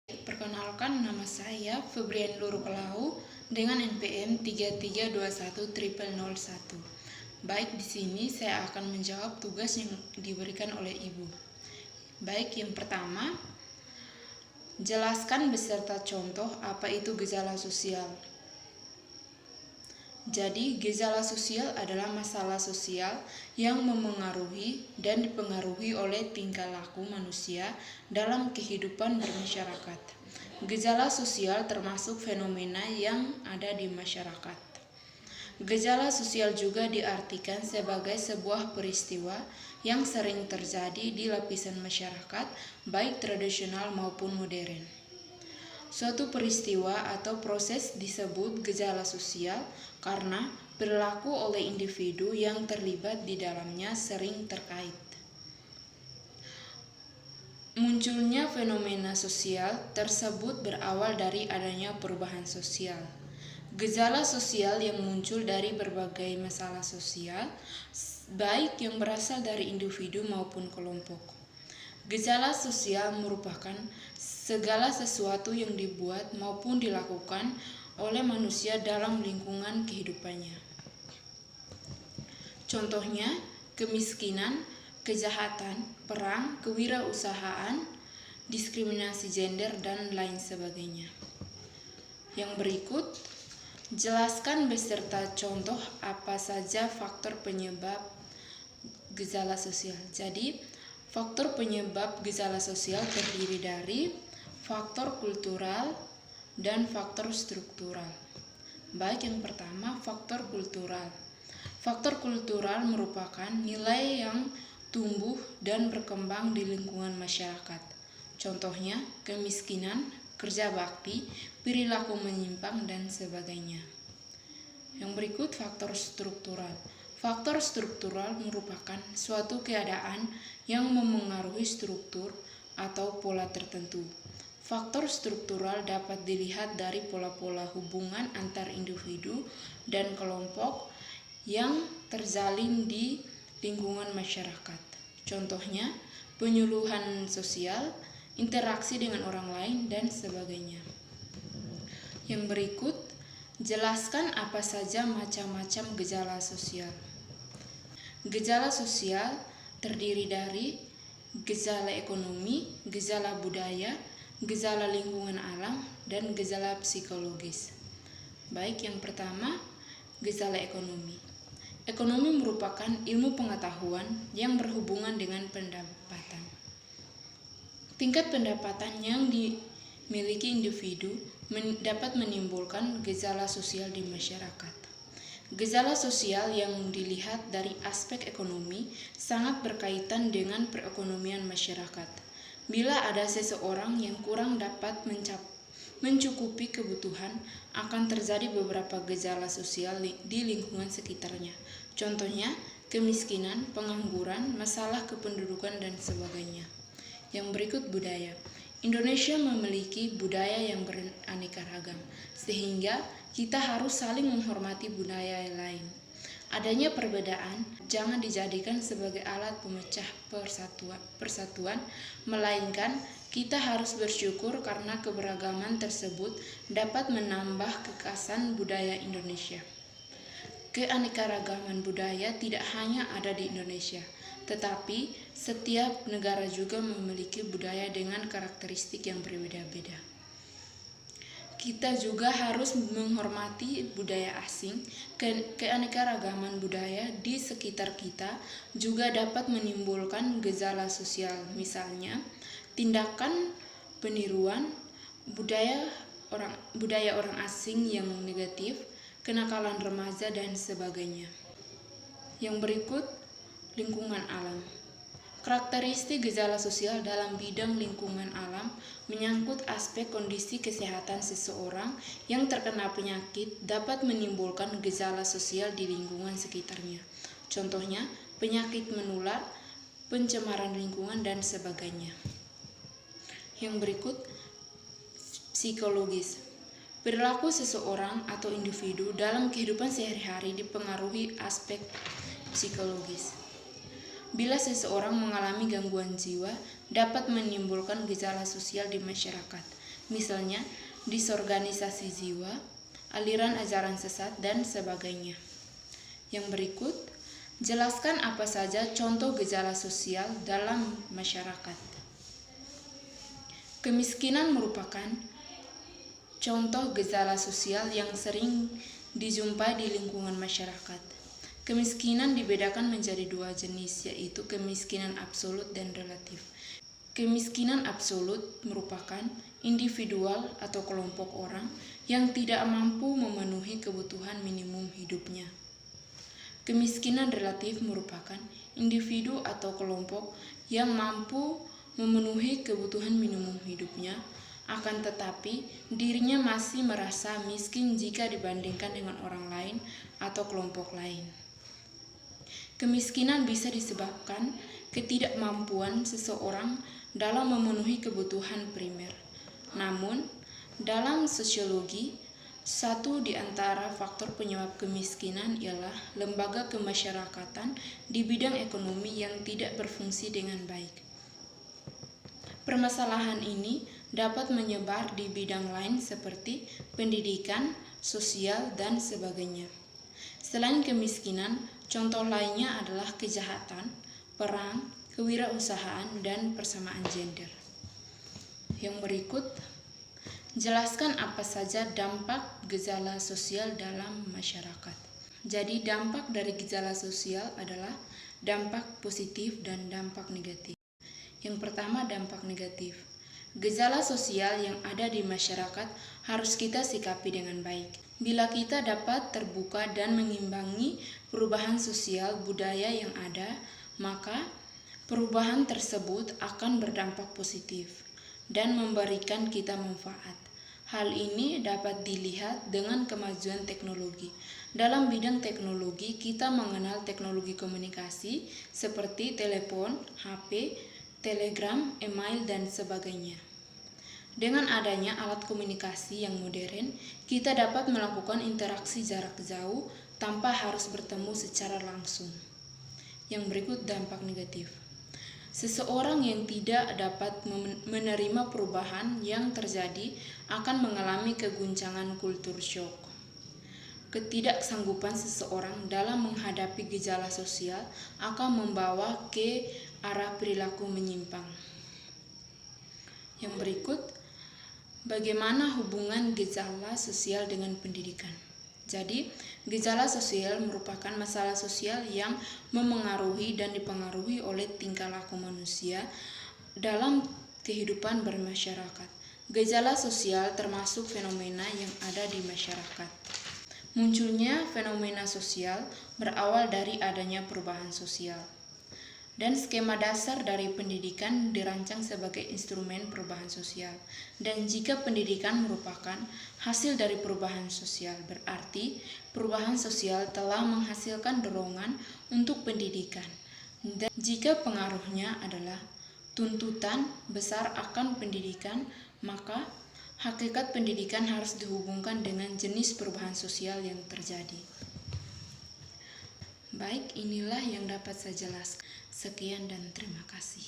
Perkenalkan, nama saya Febrian Lurukelau dengan NPM 33210001. Baik, di sini saya akan menjawab tugas yang diberikan oleh Ibu. Baik, yang pertama, jelaskan beserta contoh apa itu gejala sosial. Jadi, gejala sosial adalah masalah sosial yang memengaruhi dan dipengaruhi oleh tingkah laku manusia dalam kehidupan bermasyarakat. Gejala sosial termasuk fenomena yang ada di masyarakat. Gejala sosial juga diartikan sebagai sebuah peristiwa yang sering terjadi di lapisan masyarakat, baik tradisional maupun modern. Suatu peristiwa atau proses disebut gejala sosial karena berlaku oleh individu yang terlibat di dalamnya sering terkait. Munculnya fenomena sosial tersebut berawal dari adanya perubahan sosial. Gejala sosial yang muncul dari berbagai masalah sosial, baik yang berasal dari individu maupun kelompok. Gejala sosial merupakan segala sesuatu yang dibuat maupun dilakukan oleh manusia dalam lingkungan kehidupannya. Contohnya, kemiskinan, kejahatan, perang, kewirausahaan, diskriminasi gender, dan lain sebagainya. Yang berikut, jelaskan beserta contoh apa saja faktor penyebab gejala sosial. Jadi, faktor penyebab gejala sosial terdiri dari faktor kultural dan faktor struktural. Baik, yang pertama, faktor kultural. Faktor kultural merupakan nilai yang tumbuh dan berkembang di lingkungan masyarakat. Contohnya, kemiskinan, kerja bakti, perilaku menyimpang, dan sebagainya. Yang berikut, faktor struktural. Faktor struktural merupakan suatu keadaan yang memengaruhi struktur atau pola tertentu. Faktor struktural dapat dilihat dari pola-pola hubungan antar individu dan kelompok yang terjalin di lingkungan masyarakat. Contohnya, penyuluhan sosial, interaksi dengan orang lain, dan sebagainya. Yang berikut, jelaskan apa saja macam-macam gejala sosial. Gejala sosial terdiri dari gejala ekonomi, gejala budaya, gejala lingkungan alam, dan gejala psikologis. Baik, yang pertama, gejala ekonomi. Ekonomi merupakan ilmu pengetahuan yang berhubungan dengan pendapatan. Tingkat pendapatan yang dimiliki individu dapat menimbulkan gejala sosial di masyarakat. Gejala sosial yang dilihat dari aspek ekonomi sangat berkaitan dengan perekonomian masyarakat. Bila ada seseorang yang kurang dapat mencukupi kebutuhan, akan terjadi beberapa gejala sosial di lingkungan sekitarnya. Contohnya, kemiskinan, pengangguran, masalah kependudukan, dan sebagainya. Yang berikut, budaya. Indonesia memiliki budaya yang beraneka ragam, sehingga kita harus saling menghormati budaya lain. Adanya perbedaan jangan dijadikan sebagai alat pemecah persatuan, melainkan kita harus bersyukur karena keberagaman tersebut dapat menambah kekhasan budaya Indonesia. Keanekaragaman budaya tidak hanya ada di Indonesia, tetapi setiap negara juga memiliki budaya dengan karakteristik yang berbeda-beda. Kita juga harus menghormati budaya asing. Keanekaragaman budaya di sekitar kita juga dapat menimbulkan gejala sosial, misalnya tindakan peniruan, budaya orang asing yang negatif, kenakalan remaja, dan sebagainya. Yang berikut, lingkungan alam. Karakteristik gejala sosial dalam bidang lingkungan alam menyangkut aspek kondisi kesehatan seseorang yang terkena penyakit dapat menimbulkan gejala sosial di lingkungan sekitarnya. Contohnya, penyakit menular, pencemaran lingkungan, dan sebagainya. Yang berikut, psikologis. Perilaku seseorang atau individu dalam kehidupan sehari-hari dipengaruhi aspek psikologis. Bila seseorang mengalami gangguan jiwa, dapat menimbulkan gejala sosial di masyarakat. misalnya disorganisasi jiwa, aliran ajaran sesat, dan sebagainya. Yang berikut, jelaskan apa saja contoh gejala sosial dalam masyarakat. Kemiskinan merupakan contoh gejala sosial yang sering dijumpai di lingkungan masyarakat. Kemiskinan dibedakan menjadi dua jenis, yaitu kemiskinan absolut dan relatif. Kemiskinan absolut merupakan individual atau kelompok orang yang tidak mampu memenuhi kebutuhan minimum hidupnya. Kemiskinan relatif merupakan individu atau kelompok yang mampu memenuhi kebutuhan minimum hidupnya, akan tetapi dirinya masih merasa miskin jika dibandingkan dengan orang lain atau kelompok lain. Kemiskinan bisa disebabkan ketidakmampuan seseorang dalam memenuhi kebutuhan primer. Namun, dalam sosiologi, satu di antara faktor penyebab kemiskinan ialah lembaga kemasyarakatan di bidang ekonomi yang tidak berfungsi dengan baik. Permasalahan ini dapat menyebar di bidang lain seperti pendidikan, sosial, dan sebagainya. Selain kemiskinan, contoh lainnya adalah kejahatan, perang, kewirausahaan, dan persamaan gender. Yang berikut, jelaskan apa saja dampak gejala sosial dalam masyarakat. Jadi, dampak dari gejala sosial adalah dampak positif dan dampak negatif. Yang pertama, dampak negatif. Gejala sosial yang ada di masyarakat harus kita sikapi dengan baik. Bila kita dapat terbuka dan mengimbangi perubahan sosial budaya yang ada, maka perubahan tersebut akan berdampak positif dan memberikan kita manfaat. Hal ini dapat dilihat dengan kemajuan teknologi. Dalam bidang teknologi, kita mengenal teknologi komunikasi seperti telepon, HP, telegram, email, dan sebagainya. Dengan adanya alat komunikasi yang modern, kita dapat melakukan interaksi jarak jauh tanpa harus bertemu secara langsung. Yang berikut, dampak negatif. Seseorang yang tidak dapat menerima perubahan yang terjadi akan mengalami keguncangan kultur shock. Ketidaksanggupan seseorang dalam menghadapi gejala sosial akan membawa ke arah perilaku menyimpang. Yang berikut, bagaimana hubungan gejala sosial dengan pendidikan? Jadi, gejala sosial merupakan masalah sosial yang memengaruhi dan dipengaruhi oleh tingkah laku manusia dalam kehidupan bermasyarakat. Gejala sosial termasuk fenomena yang ada di masyarakat. Munculnya fenomena sosial berawal dari adanya perubahan sosial. Dan skema dasar dari pendidikan dirancang sebagai instrumen perubahan sosial. Dan jika pendidikan merupakan hasil dari perubahan sosial, berarti perubahan sosial telah menghasilkan dorongan untuk pendidikan. Dan jika pengaruhnya adalah tuntutan besar akan pendidikan, maka hakikat pendidikan harus dihubungkan dengan jenis perubahan sosial yang terjadi. Baik, inilah yang dapat saya jelaskan. Sekian dan terima kasih.